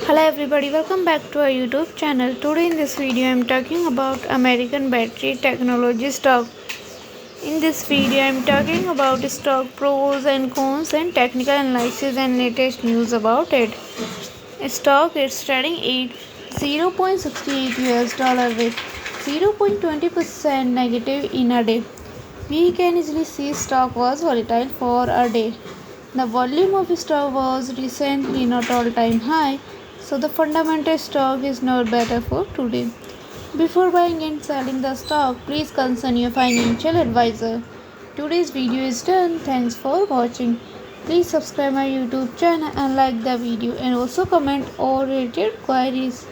Hello everybody, welcome back to our YouTube channel. Today in this video I am talking about American battery technology stock. In this video I am talking about stock pros and cons and technical analysis and latest news about it. Stock is trading at $0.68 with 0.20% negative in a day. We can easily see stock was volatile for a day. The volume of stock was recently not all-time high, so the fundamental stock is not better for today. Before buying and selling the stock, please consult your financial advisor. Today's video is done. Thanks for watching. Please subscribe my YouTube channel and like the video and also comment all related queries.